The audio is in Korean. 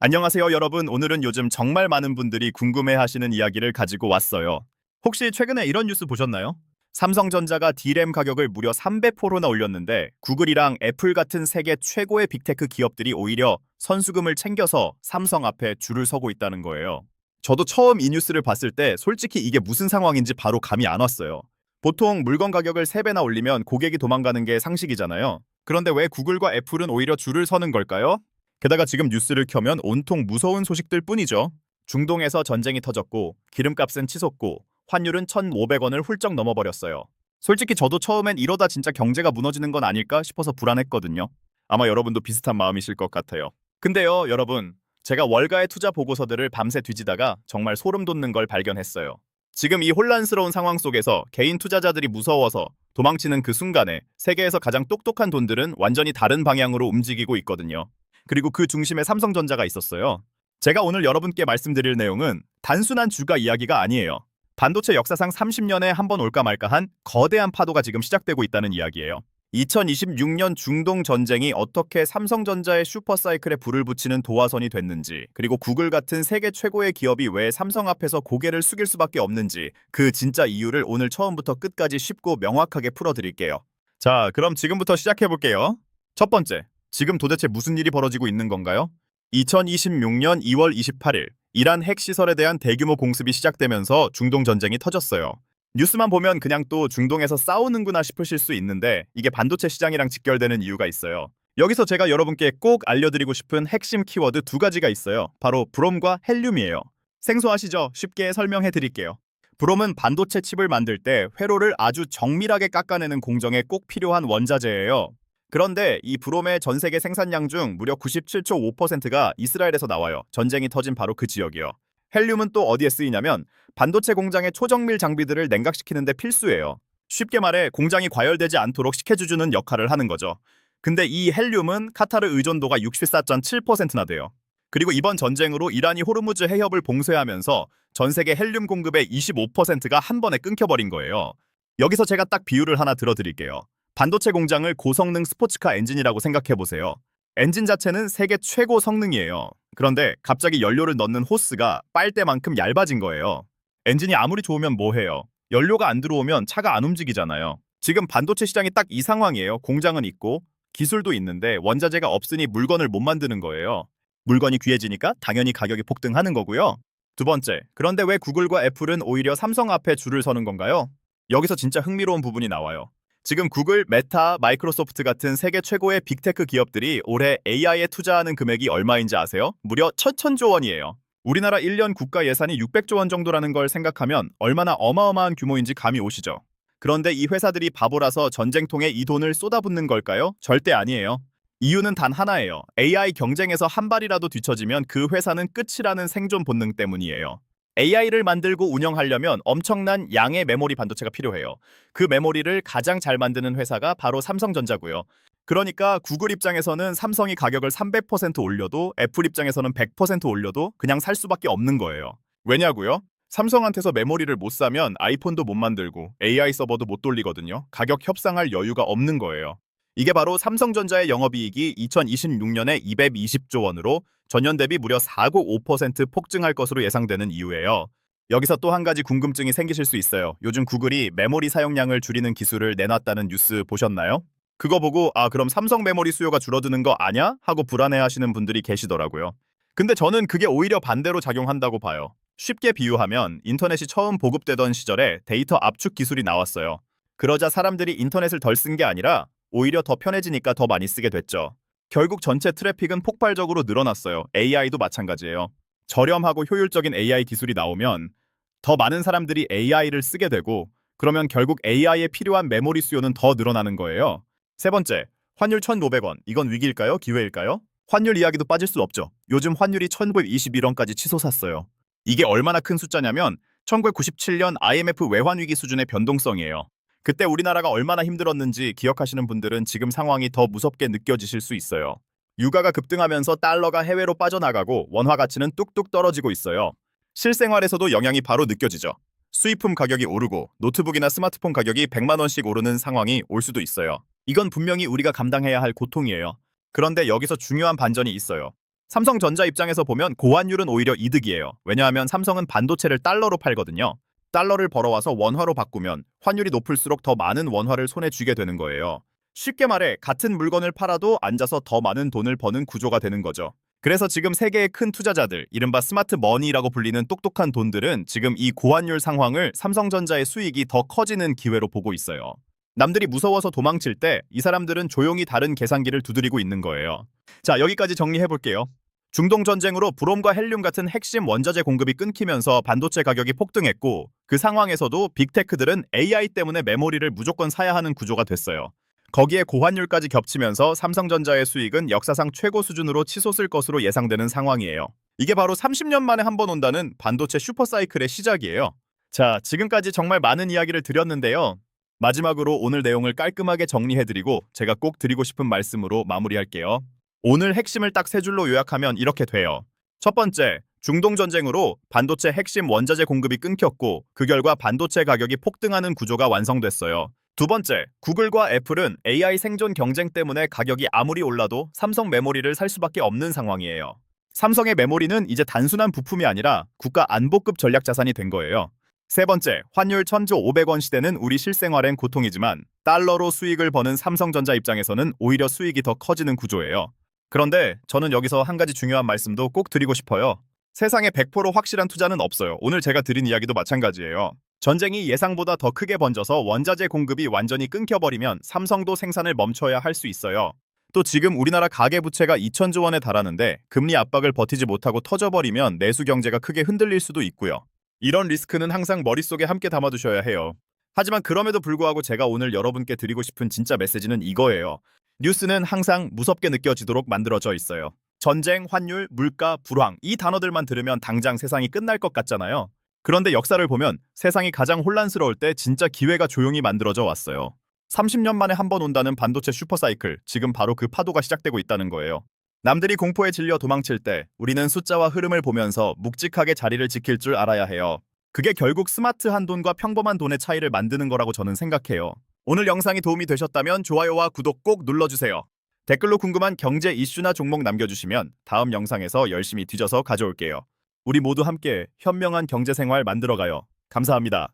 안녕하세요, 여러분. 오늘은 요즘 정말 많은 분들이 궁금해하시는 이야기를 가지고 왔어요. 혹시 최근에 이런 뉴스 보셨나요? 삼성전자가 D램 가격을 무려 300%나 올렸는데 구글이랑 애플 같은 세계 최고의 빅테크 기업들이 오히려 선수금을 챙겨서 삼성 앞에 줄을 서고 있다는 거예요. 저도 처음 이 뉴스를 봤을 때 솔직히 이게 무슨 상황인지 바로 감이 안 왔어요. 보통 물건 가격을 3배나 올리면 고객이 도망가는 게 상식이잖아요. 그런데 왜 구글과 애플은 오히려 줄을 서는 걸까요? 게다가 지금 뉴스를 켜면 온통 무서운 소식들 뿐이죠. 중동에서 전쟁이 터졌고 기름값은 치솟고 환율은 1,500원을 훌쩍 넘어버렸어요. 솔직히 저도 처음엔 이러다 진짜 경제가 무너지는 건 아닐까 싶어서 불안했거든요. 아마 여러분도 비슷한 마음이실 것 같아요. 근데요, 여러분, 제가 월가의 투자 보고서들을 밤새 뒤지다가 정말 소름 돋는 걸 발견했어요. 지금 이 혼란스러운 상황 속에서 개인 투자자들이 무서워서 도망치는 그 순간에 세계에서 가장 똑똑한 돈들은 완전히 다른 방향으로 움직이고 있거든요. 그리고 그 중심에 삼성전자가 있었어요. 제가 오늘 여러분께 말씀드릴 내용은 단순한 주가 이야기가 아니에요. 반도체 역사상 30년에 한 번 올까 말까한 거대한 파도가 지금 시작되고 있다는 이야기예요. 2026년 중동 전쟁이 어떻게 삼성전자의 슈퍼사이클에 불을 붙이는 도화선이 됐는지, 그리고 구글 같은 세계 최고의 기업이 왜 삼성 앞에서 고개를 숙일 수밖에 없는지, 그 진짜 이유를 오늘 처음부터 끝까지 쉽고 명확하게 풀어드릴게요. 자, 그럼 지금부터 시작해볼게요. 첫 번째, 지금 도대체 무슨 일이 벌어지고 있는 건가요? 2026년 2월 28일, 이란 핵시설에 대한 대규모 공습이 시작되면서 중동 전쟁이 터졌어요. 뉴스만 보면 그냥 또 중동에서 싸우는구나 싶으실 수 있는데 이게 반도체 시장이랑 직결되는 이유가 있어요. 여기서 제가 여러분께 꼭 알려드리고 싶은 핵심 키워드 두 가지가 있어요. 바로 브롬과 헬륨이에요. 생소하시죠? 쉽게 설명해 드릴게요. 브롬은 반도체 칩을 만들 때 회로를 아주 정밀하게 깎아내는 공정에 꼭 필요한 원자재예요. 그런데 이 브롬의 전 세계 생산량 중 무려 97.5%가 이스라엘에서 나와요. 전쟁이 터진 바로 그 지역이요. 헬륨은 또 어디에 쓰이냐면 반도체 공장의 초정밀 장비들을 냉각시키는 데 필수예요. 쉽게 말해 공장이 과열되지 않도록 식혀주는 역할을 하는 거죠. 근데 이 헬륨은 카타르 의존도가 64.7%나 돼요. 그리고 이번 전쟁으로 이란이 호르무즈 해협을 봉쇄하면서 전 세계 헬륨 공급의 25%가 한 번에 끊겨버린 거예요. 여기서 제가 딱 비유를 하나 들어드릴게요. 반도체 공장을 고성능 스포츠카 엔진이라고 생각해보세요. 엔진 자체는 세계 최고 성능이에요. 그런데 갑자기 연료를 넣는 호스가 빨대만큼 얇아진 거예요. 엔진이 아무리 좋으면 뭐해요? 연료가 안 들어오면 차가 안 움직이잖아요. 지금 반도체 시장이 딱 이 상황이에요. 공장은 있고 기술도 있는데 원자재가 없으니 물건을 못 만드는 거예요. 물건이 귀해지니까 당연히 가격이 폭등하는 거고요. 두 번째, 그런데 왜 구글과 애플은 오히려 삼성 앞에 줄을 서는 건가요? 여기서 진짜 흥미로운 부분이 나와요. 지금 구글, 메타, 마이크로소프트 같은 세계 최고의 빅테크 기업들이 올해 AI에 투자하는 금액이 얼마인지 아세요? 무려 1,000조 원이에요. 우리나라 1년 국가 예산이 600조 원 정도라는 걸 생각하면 얼마나 어마어마한 규모인지 감이 오시죠? 그런데 이 회사들이 바보라서 전쟁통에 이 돈을 쏟아붓는 걸까요? 절대 아니에요. 이유는 단 하나예요. AI 경쟁에서 한 발이라도 뒤처지면 그 회사는 끝이라는 생존 본능 때문이에요. AI를 만들고 운영하려면 엄청난 양의 메모리 반도체가 필요해요. 그 메모리를 가장 잘 만드는 회사가 바로 삼성전자고요. 그러니까 구글 입장에서는 삼성이 가격을 300% 올려도 애플 입장에서는 100% 올려도 그냥 살 수밖에 없는 거예요. 왜냐고요? 삼성한테서 메모리를 못 사면 아이폰도 못 만들고 AI 서버도 못 돌리거든요. 가격 협상할 여유가 없는 거예요. 이게 바로 삼성전자의 영업이익이 2026년에 220조 원으로 전년 대비 무려 4.5% 폭증할 것으로 예상되는 이유예요. 여기서 또 한 가지 궁금증이 생기실 수 있어요. 요즘 구글이 메모리 사용량을 줄이는 기술을 내놨다는 뉴스 보셨나요? 그거 보고 그럼 삼성 메모리 수요가 줄어드는 거 아냐? 하고 불안해하시는 분들이 계시더라고요. 근데 저는 그게 오히려 반대로 작용한다고 봐요. 쉽게 비유하면 인터넷이 처음 보급되던 시절에 데이터 압축 기술이 나왔어요. 그러자 사람들이 인터넷을 덜 쓴 게 아니라 오히려 더 편해지니까 더 많이 쓰게 됐죠. 결국 전체 트래픽은 폭발적으로 늘어났어요. AI도 마찬가지예요. 저렴하고 효율적인 AI 기술이 나오면 더 많은 사람들이 AI를 쓰게 되고 그러면 결국 AI에 필요한 메모리 수요는 더 늘어나는 거예요. 세 번째, 환율 1,500원. 이건 위기일까요? 기회일까요? 환율 이야기도 빠질 수 없죠. 요즘 환율이 1,921원까지 치솟았어요. 이게 얼마나 큰 숫자냐면 1997년 IMF 외환위기 수준의 변동성이에요. 그때 우리나라가 얼마나 힘들었는지 기억하시는 분들은 지금 상황이 더 무섭게 느껴지실 수 있어요. 유가가 급등하면서 달러가 해외로 빠져나가고 원화 가치는 뚝뚝 떨어지고 있어요. 실생활에서도 영향이 바로 느껴지죠. 수입품 가격이 오르고 노트북이나 스마트폰 가격이 100만 원씩 오르는 상황이 올 수도 있어요. 이건 분명히 우리가 감당해야 할 고통이에요. 그런데 여기서 중요한 반전이 있어요. 삼성전자 입장에서 보면 고환율은 오히려 이득이에요. 왜냐하면 삼성은 반도체를 달러로 팔거든요. 달러를 벌어와서 원화로 바꾸면 환율이 높을수록 더 많은 원화를 손에 쥐게 되는 거예요. 쉽게 말해 같은 물건을 팔아도 앉아서 더 많은 돈을 버는 구조가 되는 거죠. 그래서 지금 세계의 큰 투자자들, 이른바 스마트 머니라고 불리는 똑똑한 돈들은 지금 이 고환율 상황을 삼성전자의 수익이 더 커지는 기회로 보고 있어요. 남들이 무서워서 도망칠 때 이 사람들은 조용히 다른 계산기를 두드리고 있는 거예요. 자, 여기까지 정리해 볼게요. 중동 전쟁으로 브롬과 헬륨 같은 핵심 원자재 공급이 끊기면서 반도체 가격이 폭등했고, 그 상황에서도 빅테크들은 AI 때문에 메모리를 무조건 사야 하는 구조가 됐어요. 거기에 고환율까지 겹치면서 삼성전자의 수익은 역사상 최고 수준으로 치솟을 것으로 예상되는 상황이에요. 이게 바로 30년 만에 한 번 온다는 반도체 슈퍼사이클의 시작이에요. 자, 지금까지 정말 많은 이야기를 드렸는데요. 마지막으로 오늘 내용을 깔끔하게 정리해드리고 제가 꼭 드리고 싶은 말씀으로 마무리할게요. 오늘 핵심을 딱 세 줄로 요약하면 이렇게 돼요. 첫 번째, 중동 전쟁으로 반도체 핵심 원자재 공급이 끊겼고 그 결과 반도체 가격이 폭등하는 구조가 완성됐어요. 두 번째, 구글과 애플은 AI 생존 경쟁 때문에 가격이 아무리 올라도 삼성 메모리를 살 수밖에 없는 상황이에요. 삼성의 메모리는 이제 단순한 부품이 아니라 국가 안보급 전략 자산이 된 거예요. 세 번째, 환율 1000조 500원 시대는 우리 실생활엔 고통이지만 달러로 수익을 버는 삼성전자 입장에서는 오히려 수익이 더 커지는 구조예요. 그런데 저는 여기서 한 가지 중요한 말씀도 꼭 드리고 싶어요. 세상에 100% 확실한 투자는 없어요. 오늘 제가 드린 이야기도 마찬가지예요. 전쟁이 예상보다 더 크게 번져서 원자재 공급이 완전히 끊겨버리면 삼성도 생산을 멈춰야 할 수 있어요. 또 지금 우리나라 가계부채가 2천조 원에 달하는데 금리 압박을 버티지 못하고 터져버리면 내수 경제가 크게 흔들릴 수도 있고요. 이런 리스크는 항상 머릿속에 함께 담아두셔야 해요. 하지만 그럼에도 불구하고 제가 오늘 여러분께 드리고 싶은 진짜 메시지는 이거예요. 뉴스는 항상 무섭게 느껴지도록 만들어져 있어요. 전쟁, 환율, 물가, 불황 이 단어들만 들으면 당장 세상이 끝날 것 같잖아요. 그런데 역사를 보면 세상이 가장 혼란스러울 때 진짜 기회가 조용히 만들어져 왔어요. 30년 만에 한 번 온다는 반도체 슈퍼사이클, 지금 바로 그 파도가 시작되고 있다는 거예요. 남들이 공포에 질려 도망칠 때 우리는 숫자와 흐름을 보면서 묵직하게 자리를 지킬 줄 알아야 해요. 그게 결국 스마트한 돈과 평범한 돈의 차이를 만드는 거라고 저는 생각해요. 오늘 영상이 도움이 되셨다면 좋아요와 구독 꼭 눌러주세요. 댓글로 궁금한 경제 이슈나 종목 남겨주시면 다음 영상에서 열심히 뒤져서 가져올게요. 우리 모두 함께 현명한 경제생활 만들어가요. 감사합니다.